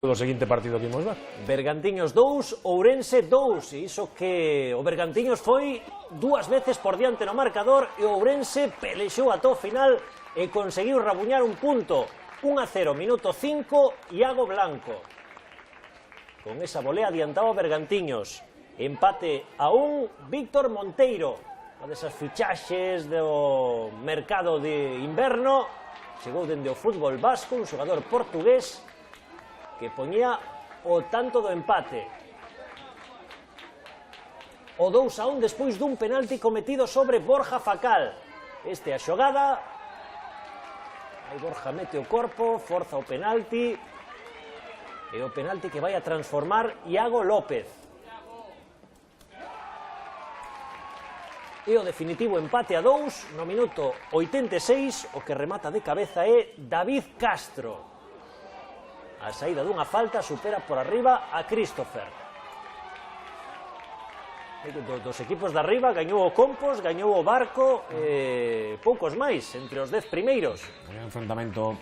do seguinte partido que imos ver. Bergantiños 2, Ourense 2, e iso que o Bergantiños foi dúas veces por diante no marcador e o Ourense pelexou ata o final e conseguiu rabuñar un punto. 1-0, minuto 5, Iago Blanco. Con esa volea adiantaba o Bergantiños. Empate a 1, Víctor Monteiro. Unha desas fichaxes do mercado de inverno. Chegou dende o fútbol vasco, un xogador portugués que poñía o tanto do empate. O 2-1 despois dun penalti cometido sobre Borja Facal. Este a xogada. Aí Borja mete o corpo, forza o penalti. E o penalti que vai a transformar Iago López. E o definitivo empate a 2 no minuto 86. O que remata de cabeza é David Castro. A saída dunha falta supera por arriba a Christopher. Dos equipos de arriba gañou o Compos, gañou o Barco, poucos máis, entre os 10 primeiros. Un enfrentamento